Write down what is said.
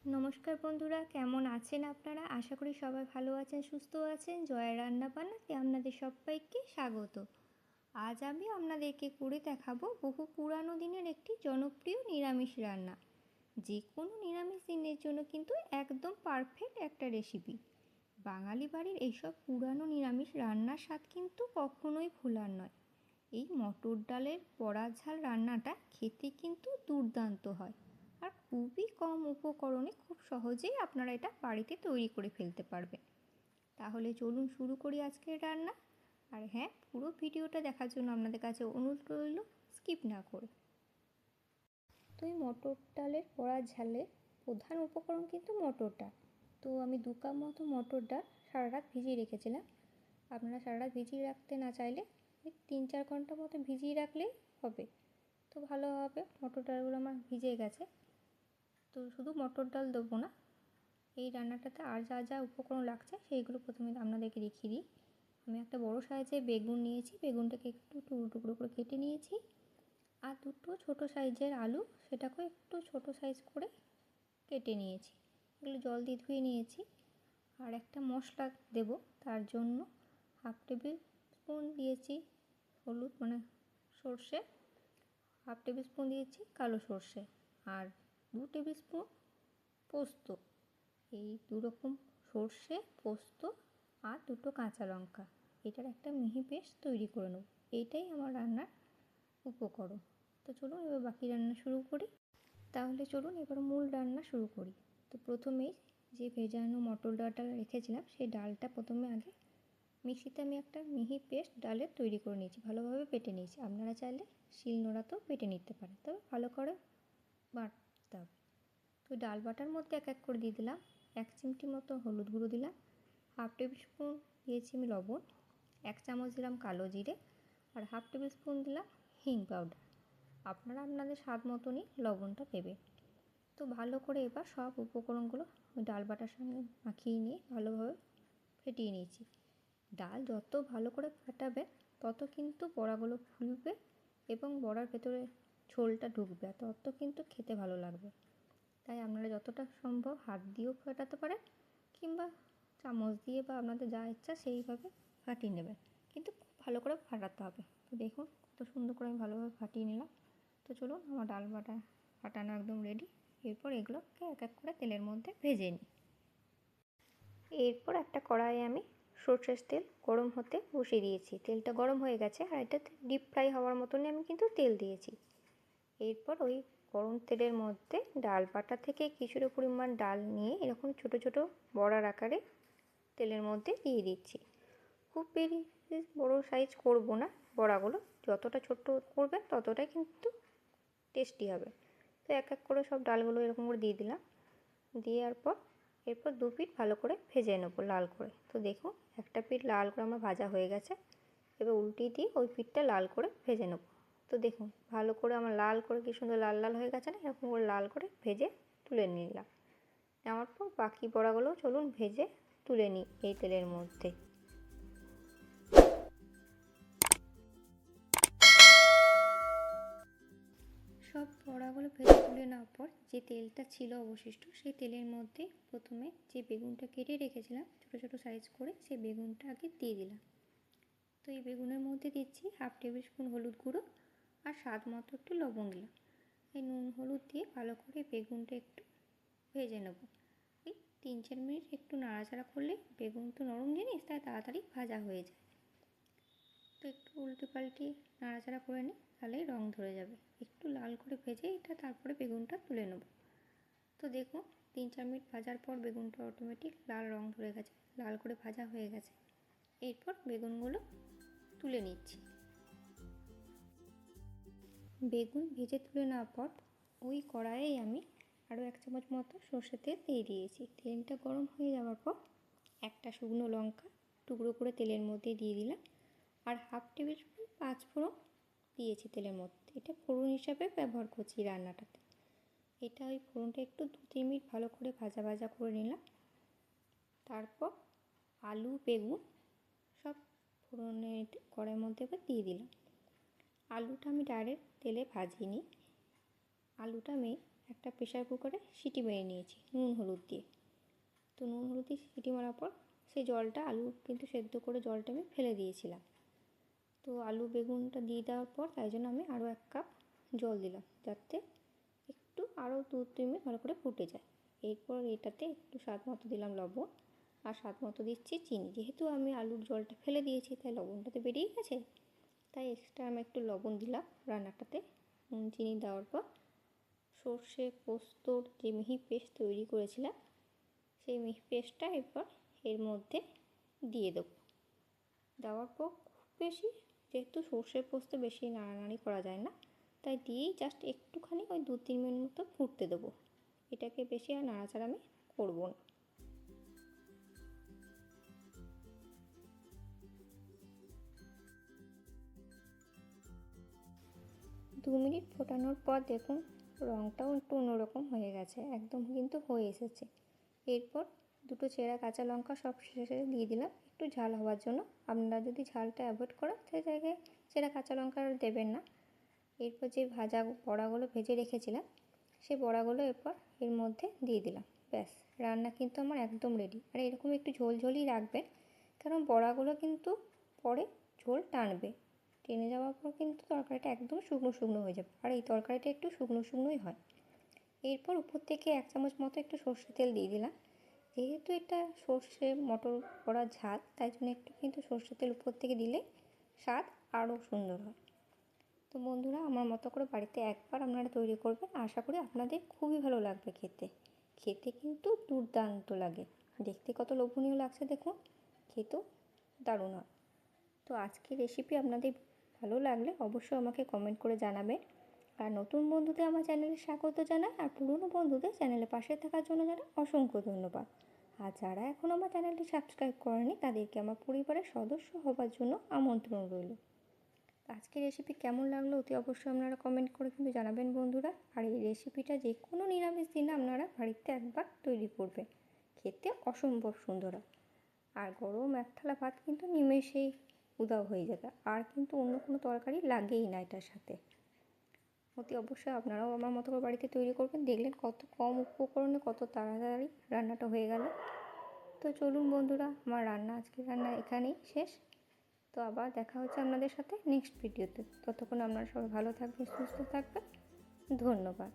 নমস্কার বন্ধুরা, কেমন আছেন আপনারা? আশা করি সবাই ভালো আছেন, সুস্থ আছেন। জয়ের রান্নাবান্নাতে আপনাদের সবাইকে স্বাগত। আজ আমি আপনাদেরকে করে দেখাবো বহু পুরানো দিনের একটি জনপ্রিয় নিরামিষ রান্না। যে কোনো নিরামিষ দিনের জন্য কিন্তু একদম পারফেক্ট একটা রেসিপি। বাঙালি বাড়ির এইসব পুরানো নিরামিষ রান্নার স্বাদ কিন্তু কখনোই ভোলার নয়। এই মটর ডালের বড়া ঝাল রান্নাটা খেতে কিন্তু দুর্দান্ত হয়, আর খুবই কম উপকরণে খুব সহজেই আপনারা এটা বাড়িতে তৈরি করে ফেলতে পারবেন। তাহলে চলুন শুরু করি আজকের রান্না। আর হ্যাঁ, পুরো ভিডিওটা দেখার জন্য আপনাদের কাছে অনুরোধ রইল, স্কিপ না করে। তো এই মটর ডালের বড়া ঝালের প্রধান উপকরণ কিন্তু মটর ডাল। তো আমি 2 কাপ মতো মটর ডাল সারা রাত ভিজিয়ে রেখেছিলাম। আপনারা সারা রাত ভিজিয়ে রাখতে না চাইলে 3-4 ঘন্টা মতো ভিজিয়ে রাখলেই হবে। তো ভালো হবে। মটর ডালগুলো আমার ভিজে গেছে। তো শুধু মটর ডাল দেবো না, এই রান্নাটাতে আর যা যা উপকরণ লাগছে সেইগুলো প্রথমে আপনাদেরকে দেখিয়ে দিই। আমি একটা বড় সাইজের বেগুন নিয়েছি, বেগুনটাকে একটু টুকরো টুকরো করে কেটে নিয়েছি। আর দুটো ছোট সাইজের আলু, সেটাকেও একটু ছোট সাইজ করে কেটে নিয়েছি। এগুলো জল দিয়ে ধুয়ে নিয়েছি। আর একটা মশলা দেব, তার জন্য 1/2 টেবিল স্পুন দিয়েছি হলুদ মানে সর্ষে, 1/2 টেবিল স্পুন দিয়েছি কালো সর্ষে, আর 2 টেবিল স্পুন পোস্ত। এই দুরকম সর্ষে, পোস্ত আর দুটো কাঁচা লঙ্কা, এটার একটা মিহি পেস্ট তৈরি করে নেব। এইটাই আমার রান্নার উপকরণ। তো চলুন এবার বাকি রান্না শুরু করি। তাহলে চলুন এবার মূল রান্না শুরু করি। তো প্রথমেই যে ভেজানো মটর ডালটা রেখেছিলাম, সেই ডালটা প্রথমে আগে মিক্সিতে আমি একটা মিহি পেস্ট ডালের তৈরি করে নিয়েছি, ভালোভাবে বেটে নিয়েছি। আপনারা চাইলে শিলনোড়াতেও বেটে নিতে পারেন, তবে ভালো করে বাটতে হবে। তো ডাল বাটার মধ্যে এক এক করে দিয়ে দিলাম 1 চিমটি মতো হলুদ গুঁড়ো দিলাম, 1/2 টেবিল স্পুন দিয়েছি আমি লবণ, 1 চামচ দিলাম কালো জিরে, আর 1/2 টেবিল স্পুন দিলাম হিং পাউডার। আপনারা আপনাদের স্বাদ মতনই লবণটা দেবেন। তো ভালো করে এবার সব উপকরণগুলো ওই ডাল বাটার সঙ্গে মাখিয়ে নিয়ে ভালোভাবে ফেটিয়ে নিয়েছি। ডাল যত ভালো করে ফাটাবে তত কিন্তু বড়াগুলো ফুলবে এবং বড়ার ভেতরে ঝোলটা ঢুকবে, আর তত কিন্তু খেতে ভালো লাগবে। তাই আপনারা যতটা সম্ভব হাত দিয়েও ফাটাতে পারেন, কিংবা চামচ দিয়ে বা আপনাদের যা ইচ্ছা সেইভাবে ফাটিয়ে নেবেন, কিন্তু খুব ভালো করে ফাটাতে হবে। তো দেখুন কত সুন্দর করে আমি ভালোভাবে ফাটিয়ে নিলাম। তো চলুন, আমার ডাল বাটা ফাটানো একদম রেডি। এরপর এগুলোকে এক এক করে তেলের মধ্যে ভেজে নিই। এরপর একটা কড়াইয়ে আমি সরষের তেল গরম হতে বসিয়ে দিয়েছি। তেলটা গরম হয়ে গেছে, আর এটাতে ডিপ ফ্রাই হওয়ার মতনই আমি কিন্তু তেল দিয়েছি। এরপর ওই গরম তেলের মধ্যে ডাল বাটা থেকে কিছুটা পরিমাণ ডাল নিয়ে এরকম ছোট ছোট বড়ার আকারে তেলের মধ্যে দিয়ে দিচ্ছি। খুব বেশি বড় সাইজ করব না, বড়াগুলো যতটা ছোট করবেন ততটাই কিন্তু টেস্টি হবে। তো এক এক করে সব ডালগুলো এরকম করে দিয়ে দিলাম। দেওয়ার পর এরপর 2 পিঠ ভালো করে ভেজে নেবো লাল করে। তো দেখুন একটা পিঠ লাল করে আমার ভাজা হয়ে গেছে। এবার উল্টিয়ে দিয়ে ওই পিঠটা লাল করে ভেজে নেবো। তো দেখুন ভালো করে আমার লাল করে কি সুন্দর লাল লাল হয়ে গেছে না, এরকম করে লাল করে ভেজে তুলে নিলাম। নেওয়ার পর বাকি বড়াগুলো চলুন ভেজে তুলে নিই এই তেলের মধ্যে। সব বড়াগুলো ভেজে তুলে নেওয়ার পর যে তেলটা ছিল অবশিষ্ট, সেই তেলের মধ্যে প্রথমে যে বেগুনটা কেটে রেখেছিলাম ছোটো ছোটো সাইজ করে, সেই বেগুনটা আগে দিয়ে দিলাম। তো এই বেগুনের মধ্যে দিচ্ছি 1/2 টেবিল স্পুন হলুদ গুঁড়ো, আর স্বাদ মতো একটু লবণ দিলাম। এই নুন হলুদ দিয়ে ভালো করে বেগুনটা একটু ভেজে নেব। এই 3-4 মিনিট একটু নাড়াচাড়া করলে, বেগুন তো নরম জিনিস তাই তাড়াতাড়ি ভাজা হয়ে যায়। তো একটু উল্টে পাল্টে নাড়াচাড়া করে নিই, তাহলেই রং ধরে যাবে। একটু লাল করে ভেজে এটা তারপরে বেগুনটা তুলে নেব। তো দেখুন 3-4 মিনিট ভাজার পর বেগুনটা অটোমেটিক লাল রং ধরে গেছে, লাল করে ভাজা হয়ে গেছে। এরপর বেগুনগুলো তুলে নিচ্ছি। বেগুন ভেজে তুলে নেওয়ার পর ওই কড়াইয়ে আমি আরও 1 চামচ মতো সর্ষের তেল দিয়ে দিয়েছি। তেলটা গরম হয়ে যাওয়ার পর একটা শুকনো লঙ্কা টুকরো করে তেলের মধ্যে দিয়ে দিলাম, আর 1/2 টেবিল স্পুন 5 ফোড়ন দিয়েছি তেলের মধ্যে। এটা ফোড়ন হিসাবে ব্যবহার করছি রান্নাটাতে। এটা ওই ফোড়নটা একটু 2-3 মিনিট ভালো করে ভাজা ভাজা করে নিলাম। তারপর আলু বেগুন সব ফোড়নের কড়াইয়ের মধ্যে এবার দিয়ে দিলাম। আলুটা আমি ডাইরেক্ট তেলে ভাজিনি, আলুটা আমি একটা প্রেশার কুকারে সিটি মেরে নিয়েছি নুন হলুদ দিয়ে। তো নুন হলুদ দিয়ে সিটি মারার পর সেই জলটা, আলু কিন্তু সেদ্ধ করে জলটা আমি ফেলে দিয়েছিলাম। তো আলু বেগুনটা দিয়ে দেওয়ার পর তাই জন্য আমি আরও 1 কাপ জল দিলাম, যাতে একটু আরও 2-3 মিনিট ভালো করে ফুটে যায়। এরপর এটাতে একটু স্বাদ মতো দিলাম লবণ, আর স্বাদ মতো দিচ্ছি চিনি। যেহেতু আমি আলুর জলটা ফেলে দিয়েছি তাই লবণটা তো বেরিয়ে গেছে, তাই এক্সট্রা আমি একটু লবণ দিলাম রান্নাটাতে। চিনি দেওয়ার পর সর্ষে পোস্তর যে মিহি পেস্ট তৈরি করেছিলাম সেই মিহি পেস্টটা এরপর এর মধ্যে দিয়ে দেবো। দেওয়ার পর খুব বেশি, যেহেতু সর্ষে পোস্ত বেশি নাড়ানাড়ি করা যায় না, তাই দিয়েই জাস্ট একটুখানি ওই 2-3 মিনিট মতো ফুটতে দেবো। এটাকে বেশি আর নাড়াচাড়া আমি করবো না। 2 মিনিট ফোটানোর পর দেখুন রঙটাও একটু অন্যরকম হয়ে গেছে, একদম কিন্তু হয়ে এসেছে। এরপর 2টো চেরা কাঁচা লঙ্কা সব শেষে দিয়ে দিলাম একটু ঝাল হওয়ার জন্য। আপনারা যদি ঝালটা অ্যাভয়েড করেন সেই জায়গায় চেরা কাঁচা লঙ্কা আর দেবেন না। এরপর যে ভাজা বড়াগুলো ভেজে রেখেছিলাম সেই বড়াগুলো এরপর এর মধ্যে দিয়ে দিলাম। ব্যাস, রান্না কিন্তু আমার একদম রেডি। আর এরকম একটু ঝোলঝোলই রাখবেন, কারণ বড়াগুলো কিন্তু পরে ঝোল টানবে। টেনে যাওয়ার পর কিন্তু তরকারিটা একদম শুকনো শুকনো হয়ে যাবে, আর এই তরকারিটা একটু শুকনো শুকনোই হয়। এরপর উপর থেকে 1 চামচ মতো একটু সর্ষে তেল দিয়ে দিলাম। যেহেতু এটা সর্ষে মটর করা ঝাল, তাই জন্য একটু কিন্তু সর্ষে তেল উপর থেকে দিলে স্বাদ আরও সুন্দর হয়। তো বন্ধুরা, আমার মতো করে বাড়িতে একবার আপনারা তৈরি করবেন, আশা করি আপনাদের খুবই ভালো লাগবে খেতে। খেতে কিন্তু দুর্দান্ত লাগে, দেখতে কত লোভনীয় লাগছে দেখুন, খেতেও দারুণ হয়। তো আজকের রেসিপি আপনাদের ভালো লাগলে অবশ্যই আমাকে কমেন্ট করে জানাবেন। আর নতুন বন্ধুদের আমার চ্যানেলে স্বাগত জানাই, আর পুরনো বন্ধুদের চ্যানেলে পাশে থাকার জন্য জানাই অসংখ্য ধন্যবাদ। আর যারা এখন আমার চ্যানেলটি সাবস্ক্রাইব করেনি তাদেরকে আমার পরিবারের সদস্য হবার জন্য আমন্ত্রণ রইল। আজকের রেসিপি কেমন লাগলো অতি অবশ্যই আপনারা কমেন্ট করে কিন্তু জানাবেন বন্ধুরা। আর এই রেসিপিটা যে কোনো নিরামিষ দিনে আপনারা বাড়িতে একবার তৈরি করবেন, খেতে অসম্ভব সুন্দর হয়। আর গরম 1 থালা ভাত কিন্তু নিমেষেই উধাও হয়ে যাবে, আর কিন্তু অন্য কোনো তরকারি লাগেই না এটার সাথে। অতি অবশ্যই আপনারাও আমার মতো করে বাড়িতে তৈরি করবেন, দেখলেন কত কম উপকরণে কত তাড়াতাড়ি রান্নাটা হয়ে গেল। তো চলুন বন্ধুরা, আমার আজকের রান্না এখানেই শেষ। তো আবার দেখা হচ্ছে আপনাদের সাথে নেক্সট ভিডিওতে। ততক্ষণ আপনারা সবাই ভালো থাকবেন, সুস্থ থাকবেন। ধন্যবাদ।